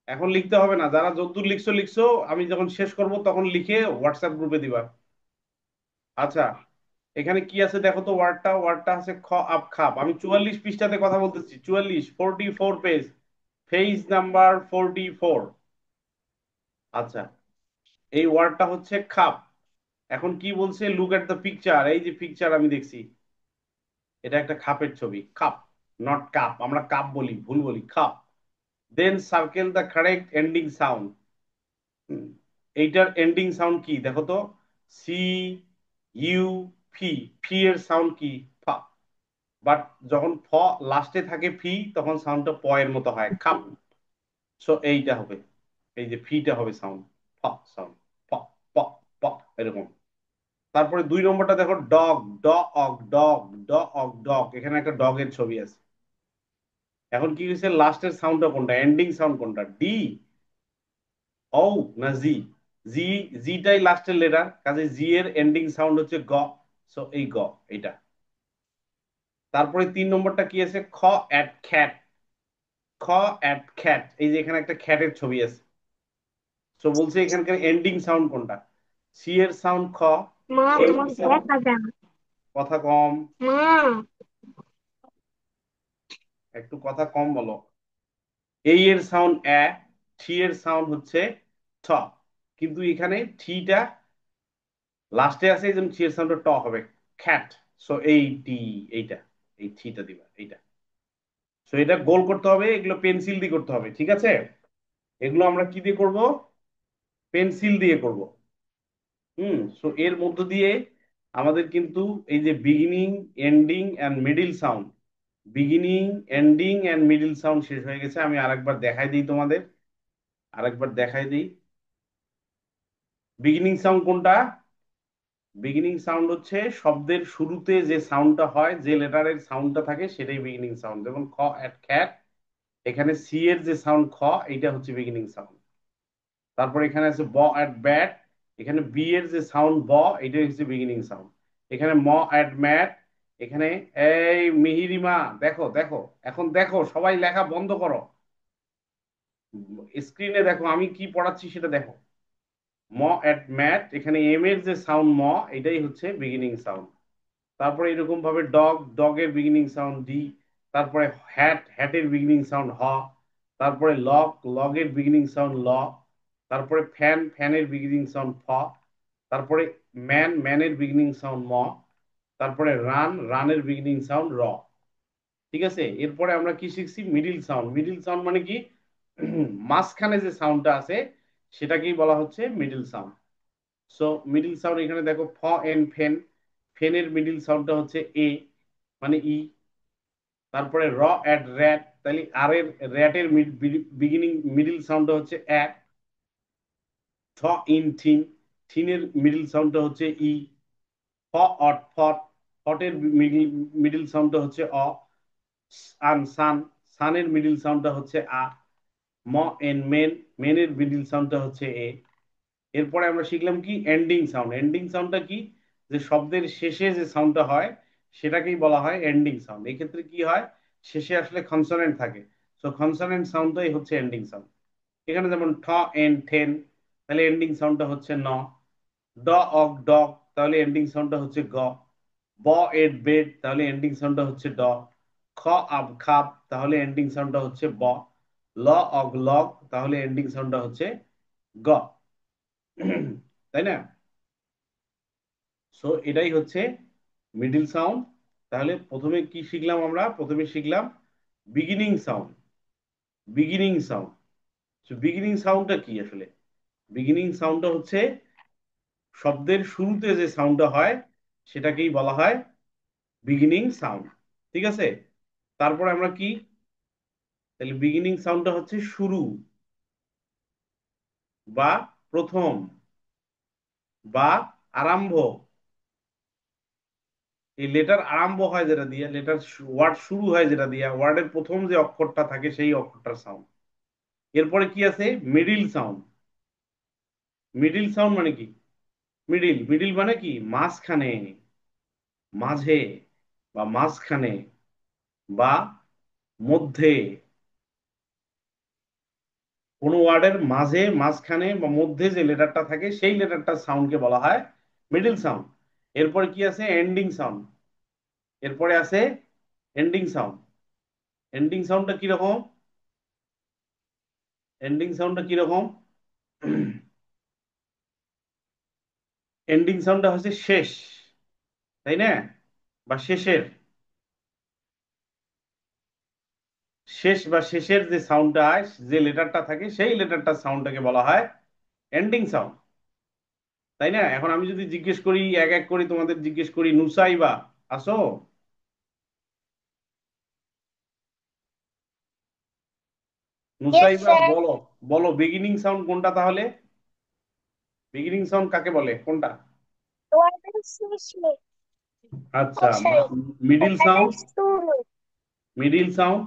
Speaker 1: এখন লিখতে হবে না, যারা যদ্দূর লিখছো লিখছো, আমি যখন শেষ করব তখন লিখে হোয়াটসঅ্যাপ গ্রুপে দিবা। আচ্ছা, এখানে কি আছে দেখো তো, ওয়ার্ডটা আছে খ আপ খাপ। আমি 44 পৃষ্ঠাতে কথা বলতেছি, 44, 44 পেজ, পেজ নাম্বার 44। আচ্ছা, এই ওয়ার্ডটা হচ্ছে খাপ। এখন কি বলছে? লুক এট দ্য পিকচার, এই যে পিকচার আমি দেখছি, এটা একটা খাপের ছবি। খাপ, নট কাপ, আমরা কাপ বলি, ভুল বলি, খাপ। Then circle the correct ending sound. এইটার এন্ডিং সাউন্ড কি দেখো তো। সি, ইউ, ফি। ফি এর সাউন্ড কি? ফা। বাট যখন ফ লাস্টে থাকে ফি, তখন সাউন্ডটা প এর মতো হয়, খাপ। সো এইটা হবে, এই যে ফিটা হবে সাউন্ড, ফ সাউন্ড, ফ, প, প, এরকম। তারপরে 2 নম্বরটা দেখো, ডগ, ড অগ, ডগ, ড অগ, ডগ। এখানে একটা ডগের ছবি আছে। এখন কি হয়েছে, লাস্টের সাউন্ডটা কোনটা, এন্ডিং সাউন্ড কোনটা, ডি, ও না জি? জি, জিটাই লাস্টের লেটার, কাজে জি এর এন্ডিং সাউন্ড হচ্ছে গ। সো এই গ, এটা। তারপরে 3 নম্বরটা কি আছে, খ এট খ্যাট। খ এট খ্যাট, এই যে এখানে একটা খ্যাটের ছবি আছে। সো বলছে এখানকার এন্ডিং সাউন্ড কোনটা, সি এর সাউন্ড খ,
Speaker 3: মা
Speaker 1: এই
Speaker 3: আমার
Speaker 1: সাউন্ড,
Speaker 3: দেখা যায়
Speaker 1: কথা কম,
Speaker 3: মা
Speaker 1: একটু কথা কম বলো। এই এর সাউন্ড এ, থি এর সাউন্ড হচ্ছে ঠ, কিন্তু এখানে থিটা লাস্টে আছে, এই জন্য থি এর সাউন্ডটা ট হবে, খ্যাট। সো এই টি, এইটা, এই থিটা দিবা এইটা। সো এটা গোল করতে হবে, এগুলো পেন্সিল দিয়ে করতে হবে, ঠিক আছে? এগুলো আমরা কি দিয়ে করব, পেন্সিল দিয়ে করব। সো এর মধ্য দিয়ে আমাদের কিন্তু এই যে beginning, ending and middle sound, beginning, ending and middle sound শেষ হয়ে গেছে। আমি আরেকবার দেখাই দিই তোমাদের, আরেকবার দেখাই দিই। বিগিনিং সাউন্ড কোনটা, বিগিনিং সাউন্ড হচ্ছে শব্দের শুরুতে যে সাউন্ডটা হয়, যে লেটারের সাউন্ডটা থাকে সেটাই বিগিনিং সাউন্ড। যেমন খ এট খ্যাট, এখানে সি এর যে সাউন্ড খ, এইটা হচ্ছে বিগিনিং সাউন্ড। তারপর এখানে আছে ব এট ব্যাট, এখানে বি এর যে সাউন্ড ব, এটাই হচ্ছে বিগিনিং সাউন্ড। এখানে ম এট ম্যাট, এখানে, এই মিহিরিমা দেখো দেখো, এখন দেখো, সবাই লেখা বন্ধ করো, স্ক্রিনে দেখো আমি কি পড়াচ্ছি সেটা দেখো। ম এট ম্যাট, এখানে এম এর যে সাউন্ড ম, এটাই হচ্ছে বিগিনিং সাউন্ড। তারপরে এরকম ভাবে ডগ, ডগের বিগিনিং সাউন্ড ডি। তারপরে হ্যাট, হ্যাটের বিগিনিং সাউন্ড হ। তারপরে লগ, লগের বিগিনিং সাউন্ড ল। তারপরে ফ্যান, ফ্যানের বিগিনিং সাউন্ড ফ। তারপরে ম্যান, ম্যানের বিগিনিং সাউন্ড ম। তারপরে রান, রানের বিগিনিং সাউন্ড র। ঠিক আছে, এরপরে আমরা কি শিখছি, মিডিল সাউন্ড। মিডিল সাউন্ড মানে কি, মাঝখানে যে সাউন্ডটা আছে সেটাকেই বলা হচ্ছে middle sound. So middle sound এখানে দেখো, ফ এন ফেন, ফেনের মিডিল সাউন্ডটা হচ্ছে এ, মানে ই। তারপরে র অ্যাট র্যাট, তাহলে আর এর, র্যাটের বিগিনিং মিডিল সাউন্ডটা হচ্ছে এ। ঠ ইন থিন, থিনের মিডিল সাউন্ডটা হচ্ছে ই। ফ অট ফট, ফটের মিডিল সাউন্ডটা হচ্ছে অ। সান, সান, সানের মিডিল সাউন্ডটা হচ্ছে আ। ম এন মেন, মেনের মিডিল সাউন্ডটা হচ্ছে এ। এরপরে আমরা শিখলাম কি, এন্ডিং সাউন্ড। এন্ডিং সাউন্ডটা কি, যে শব্দের শেষে যে সাউন্ডটা হয় সেটাকেই বলা হয় এন্ডিং সাউন্ড। এক্ষেত্রে কি হয়, শেষে আসলে কনসোনেন্ট থাকে, সো কনসোনেন্ট সাউন্ডটাই হচ্ছে এন্ডিং সাউন্ড। এখানে যেমন ঠ এন ঠেন, তাহলে এন্ডিং সাউন্ডটা হচ্ছে ন। ড অক ডগ, তাহলে এন্ডিং সাউন্ডটা হচ্ছে গ। ব এর বেড, তাহলে এন্ডিং সাউন্ডটা হচ্ছে ড। খ আব খাব, তাহলে এন্ডিং সাউন্ডটা হচ্ছে ব। ল অগ লগ, তাহলে এন্ডিং সাউন্ডটা হচ্ছে গ। তাই না? সো এটাই হচ্ছে মিডিল সাউন্ড। তাহলে প্রথমে কি শিখলাম আমরা, প্রথমে শিখলাম beginning sound. Beginning sound, beginning সাউন্ডটা কি আসলে, বিগিনিং সাউন্ডটা হচ্ছে শব্দের শুরুতে যে সাউন্ডটা হয় সেটাকেই বলা হয় বিগিনিং সাউন্ড। ঠিক আছে, তারপর আমরা কি, তাহলে বিগিনিং সাউন্ডটা হচ্ছে শুরু বা প্রথম বা আরম্ভ। এই লেটার আরম্ভ হয় যেটা দিয়ে, লেটার ওয়ার্ড শুরু হয় যেটা দিয়ে, ওয়ার্ডের প্রথম যে অক্ষরটা থাকে সেই অক্ষরটার সাউন্ড। এরপরে কি আছে, মিডিল সাউন্ড। মিডিল সাউন্ড মানে কি, মিডিল, মিডিল মানে কি, মাঝখানে, মাঝে বা মাঝখানে বা মধ্যে, কোন ওয়ার্ডের মাঝে, মাঝখানে বা মধ্যে যে লেটারটা থাকে সেই লেটারটার সাউন্ডকে বলা হয় মিডিল সাউন্ড। এরপরে কি আছে, এন্ডিং সাউন্ড। এরপরে আছে এন্ডিং সাউন্ড। এন্ডিং সাউন্ডটা কিরকম, এন্ডিং সাউন্ডটা কিরকম, এন্ডিং সাউন্ডটা হচ্ছে শেষ, তাই না, বা শেষের, শেষ বা শেষের যে সাউন্ডটা হয়, যে লেটারটা থাকে সেই লেটারটার সাউন্ডটাকে বলা হয় এন্ডিং সাউন্ড। তাই না? এখন আমি যদি জিজ্ঞেস করি, এক এক করে তোমাদের জিজ্ঞেস করি, নুসাইবা আসো,
Speaker 3: Yes,
Speaker 1: নুসাইবা
Speaker 3: sir.
Speaker 1: বলো, বলো বিগিনিং সাউন্ড কোনটা তাহলে, বিগিনিং সাউন্ড কাকে বলে, কোনটা?
Speaker 3: ওয়ার্ডের শেষে ও
Speaker 1: আচ্ছা,
Speaker 3: সরি
Speaker 1: মিডিল
Speaker 3: ওয়ার্ডের
Speaker 1: সাউন্ড,
Speaker 3: শুরু
Speaker 1: মিডিল সাউন্ড,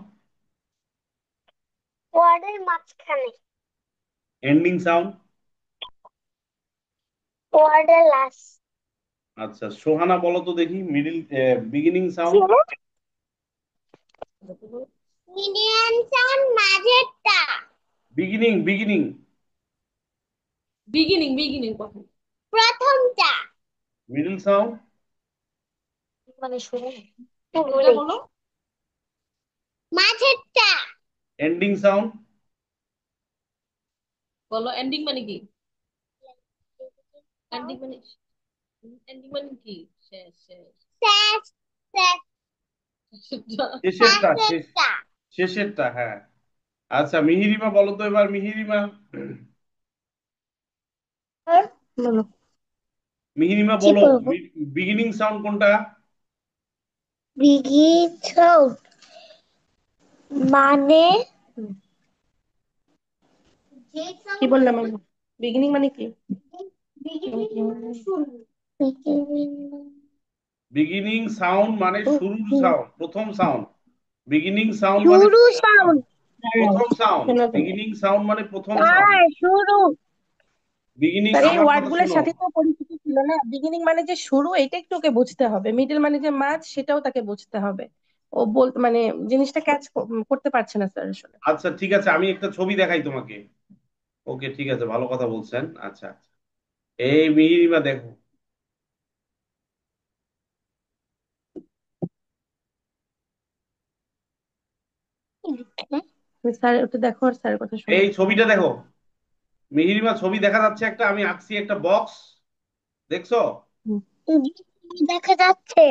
Speaker 3: ওয়ার্ডের মাঝখানে।
Speaker 1: Ending sound.
Speaker 3: ওয়ার্ডের লাস্ট।
Speaker 1: আচ্ছা, সোহানা বলো তো দেখি মিডিল বিগিনিং
Speaker 3: কি
Speaker 1: সাউন্ড।
Speaker 3: হলো? মিডিয়াম সাউন্ড মাঝেরটা।
Speaker 1: Beginning beginning.
Speaker 2: বিগিনিং বিগিনিং কখন?
Speaker 3: প্রথমটা।
Speaker 1: Middle sound.
Speaker 2: মানে শুরু। এটা
Speaker 3: শুরুরে।
Speaker 2: বলো।
Speaker 3: মাঝেরটা।
Speaker 1: Ending sound.
Speaker 2: বলো এন্ডিং মানে কি? এন্ডিং মানে এন্ডিং মানে কি? শেষ শেষ।
Speaker 3: শেষ। শেষ।
Speaker 1: শেষেরটা শেষ।
Speaker 3: শেষেরটা।
Speaker 1: শেষেরটা, হ্যাঁ। আচ্ছা, মিহিরিমা বলো তো এবার, মিহিরিমা।
Speaker 4: বলো।
Speaker 1: মিহিরিমা
Speaker 3: কি
Speaker 1: বলো,
Speaker 3: বলবো?
Speaker 1: বিগিনিং সাউন্ড কোনটা?
Speaker 3: বিগি সাউন্ড মানে
Speaker 4: কি বললাম আমি? বিগিনিং মানে কি?
Speaker 1: বিগিনিং সাউন্ড মানে শুরুর সাউন্ড, প্রথম সাউন্ড। বিগিনিং সাউন্ড মানে
Speaker 3: শুরু সাউন্ড।
Speaker 1: প্রথম সাউন্ড।
Speaker 4: শোনো তো,
Speaker 1: বিগিনিং সাউন্ড মানে প্রথম সাউন্ড।
Speaker 3: হ্যাঁ শুরু।
Speaker 1: বিগিনিং,
Speaker 4: তার এই
Speaker 1: আমার
Speaker 4: ওয়ার্ড
Speaker 1: কথা
Speaker 4: গুলোর
Speaker 1: শোনো।
Speaker 4: সাথে তো পরিচিত ছিল না। বিগিনিং মানে যে শুরু, এটা একটু ওকে বুঝতে হবে। মিডল মানে যে মাঝ, সেটাও তাকে বুঝতে হবে। ও মানে জিনিসটা ক্যাচ করতে পারছে না স্যার আসলে।
Speaker 1: আচ্ছা ঠিক আছে, আমি একটা ছবি দেখাই তোমাকে। ওকে ঠিক আছে, ভালো কথা বলছেন। আচ্ছা আচ্ছা। এই মিহিরিমা দেখো।
Speaker 4: স্যার একটু দেখো আর স্যারের কথা শোনো।
Speaker 1: এই ছবিটা দেখো। মিহিরিমা, ছবি দেখা যাচ্ছে একটা, আমি আঁকছি একটা বক্স। দেখছো?
Speaker 4: হুম।
Speaker 3: দেখা যাচ্ছে।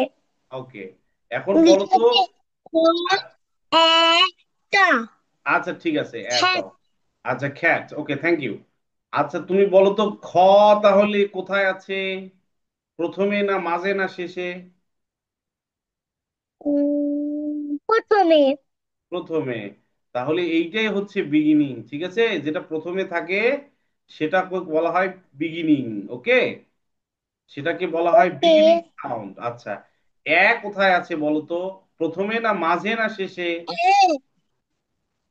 Speaker 1: ওকে। এখন বলো
Speaker 3: দেখা
Speaker 1: তো।
Speaker 3: যাচ্ছে একটা
Speaker 1: আচ্ছা ঠিক আছে,
Speaker 3: খ্যাত।
Speaker 1: দাও। আচ্ছা, খ্যাট, ওকে, থ্যাংক ইউ। আচ্ছা তুমি বলো তো, খ তাহলে কোথায় আছে? প্রথমে না মাঝে না শেষে?
Speaker 3: প্রথমে।
Speaker 1: প্রথমে। তাহলে এইটাই হচ্ছে বিগিনিং, ঠিক আছে? যেটা প্রথমে থাকে সেটা বলা হয় বিগিনিং। ওকে, সেটাকে বলা হয়
Speaker 3: ওকে।
Speaker 1: Beginning sound. আচ্ছা, কোথায় আছে বলো তো? প্রথমে না মাঝে না শেষে?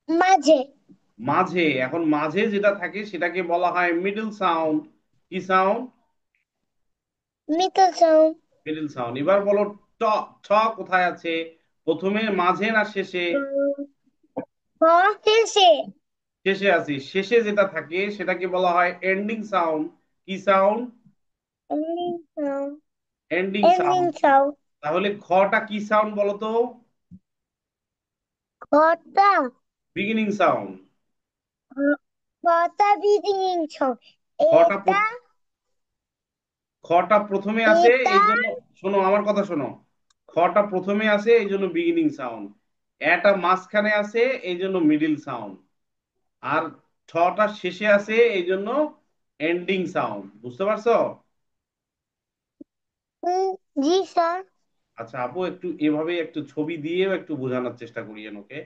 Speaker 3: মাঝে।
Speaker 1: মাঝে। এখন মাঝে যেটা থাকে সেটাকে বলা হয় মিডল সাউন্ড। কি sound?
Speaker 3: Middle sound.
Speaker 1: Middle sound. এবার বলো, ট। ঠ কোথায় আছে? প্রথমে, মাঝে না শেষে?
Speaker 3: শেষে।
Speaker 1: শেষে আছে। শেষে যেটা থাকে সেটাকে বলা হয় এন্ডিং সাউন্ড। কি sound?
Speaker 3: Ending sound.
Speaker 1: Ending
Speaker 3: ending
Speaker 1: sound.
Speaker 3: Sound.
Speaker 1: তাহলে খটা কি সাউন্ড বলো তো?
Speaker 3: ঘটা।
Speaker 1: Beginning sound.
Speaker 3: ঘটা বিগিনিং সাউন্ড।
Speaker 1: খটা
Speaker 3: এটা।
Speaker 1: খটা প্রথমে আসে
Speaker 3: এটা।
Speaker 1: এই জন্য। শোনো, আমার কথা শোনো। খটা প্রথমে আসে এই জন্য বিগিনিং সাউন্ড। এটা মাঝখানে আছে এই জন্য মিডিল সাউন্ড। আর ছটা শেষে আছে এই জন্য এন্ডিং সাউন্ড। বুঝতে পারছো?
Speaker 3: উম, জি স্যার।
Speaker 1: আচ্ছা আপু, একটু এভাবে একটু ছবি দিয়েও একটু বোঝানোর চেষ্টা করিয়েন ওকে।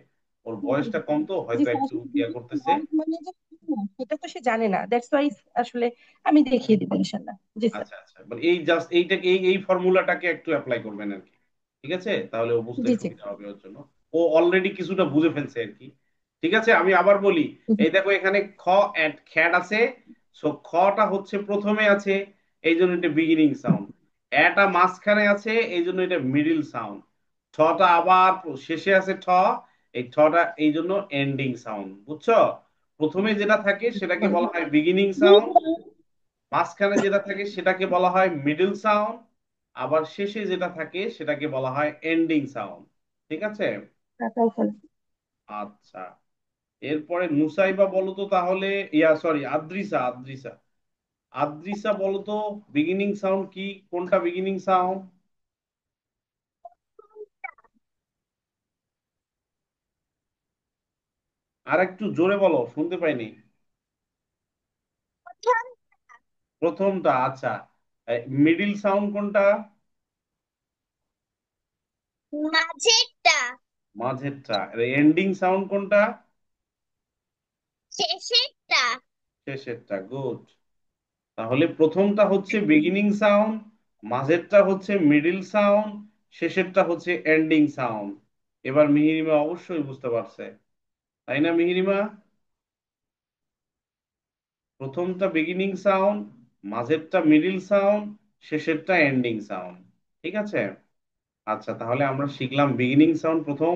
Speaker 1: ওর বয়সটা কম তো,
Speaker 4: জি
Speaker 1: হয়তো
Speaker 4: স্যার,
Speaker 1: একটু
Speaker 4: আসলে
Speaker 1: ইয়া
Speaker 4: বিগিনিং
Speaker 1: করতেছে।
Speaker 4: ওয়ার্ড মানে যে শুরু, সেটা তো সে জানে না। দ্যাটস ওয়াই আসলে আমি দেখিয়ে দিব ইনশাল্লাহ। জি স্যার।
Speaker 1: আচ্ছা আচ্ছা, মানে এই জাস্ট এইটাকে, এই ফর্মুলাটাকে একটু অ্যাপ্লাই করবেন আর কি। ঠিক আছে, তাহলে ও বুঝতে
Speaker 4: জি জি।
Speaker 1: সুবিধা হবে ওর জন্য। ও অলরেডি কিছুটা বুঝে ফেলছে আর কি। ঠিক আছে, আমি আবার বলি। এই দেখো, এখানে খ এন্ড খ্যাট আছে। সো খটা হচ্ছে প্রথমে আছে, এই জন্য এটা বিগিনিং সাউন্ড। এটা মাঝখানে আছে এই জন্য এটা মিডিল সাউন্ড। ছটা আবার শেষে আছে ঠ, এই ছটা এই জন্য এন্ডিং সাউন্ড। বুঝছো? প্রথমে যেটা থাকে সেটাকে বলা হয় বিগিনিং
Speaker 3: জি
Speaker 1: সাউন্ড।
Speaker 3: স্যার।
Speaker 1: মাঝখানে যেটা থাকে সেটাকে বলা হয় মিডল সাউন্ড। আবার শেষে যেটা থাকে সেটাকে বলা হয় এন্ডিং সাউন্ড। ঠিক আছে।
Speaker 4: তাকাও ফেল।
Speaker 1: আচ্ছা, এরপরে নুসাইবা বলো তো তাহলে। Yeah sorry, আদ্রিসা, আদ্রিসা। আদ্রিসা বলো তো, বিগিনিং সাউন্ড কি? কোনটা বিগিনিং সাউন্ড? আর একটু জোরে বলো, শুনতে পাইনি। প্রথমটা, আচ্ছা। মিডিল সাউন্ড কোনটা?
Speaker 3: মাঝেরটা।
Speaker 1: মাঝেরটা। এন্ডিং সাউন্ড কোনটা?
Speaker 3: শেষেরটা।
Speaker 1: শেষেরটা। গুড। তাহলে প্রথমটা হচ্ছে বিগিনিং সাউন্ড, মাঝেরটা হচ্ছে মিডিল সাউন্ড, শেষেরটা হচ্ছে এন্ডিং সাউন্ড। এবার মিহিরিমা অবশ্যই বুঝতে পারছে। তাই না মিহিরিমা? প্রথমটা বিগিনিং সাউন্ড, মাঝেরটা মিডিল সাউন্ড, শেষেরটা এন্ডিং সাউন্ড। ঠিক আছে। আচ্ছা, তাহলে আমরা শিখলাম বিগিনিং সাউন্ড প্রথম,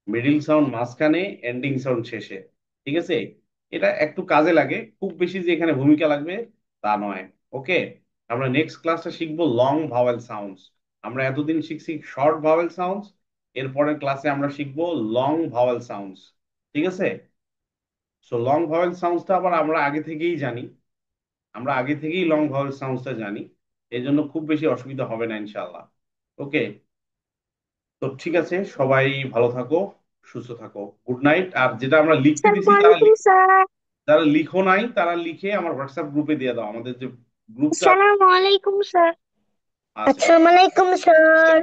Speaker 1: মিডিল সাউন্ড মাঝখানে, এন্ডিং সাউন্ড শেষে। ঠিক আছে। এটা একটু কাজে লাগে, খুব বেশি যে এখানে ভূমিকা লাগবে তা নয়। ওকে। আমরা নেক্সট ক্লাসে শিখবো লং ভাওয়েল সাউন্ডস। আমরা এতদিন শিখছি শর্ট ভাওয়েল সাউন্ডস, এরপরের ক্লাসে আমরা শিখবো লং ভাওয়েল সাউন্ডস। ঠিক আছে। সো লং ভাওয়েল সাউন্ডসটা আবার আমরা আগে থেকেই জানি, আমরা আগে থেকেই লং ভাওয়েল সাউন্ডসটা জানি, এই জন্য খুব বেশি অসুবিধা হবে না ইনশাআল্লাহ। ওকে। তো ঠিক আছে, সবাই ভালো থাকো, সুস্থ থাকো, গুড নাইট। আর যেটা আমরা লিখতে
Speaker 3: আসসালামু
Speaker 1: দিছি তারা
Speaker 3: আলাইকুম স্যার।
Speaker 1: যারা লিখো নাই তারা লিখে আমার হোয়াটসঅ্যাপ গ্রুপে দিয়ে দাও, আমাদের যে গ্রুপটা।
Speaker 3: আসসালামু আলাইকুম স্যার।
Speaker 1: আচ্ছা।
Speaker 3: আসসালামু আলাইকুম স্যার।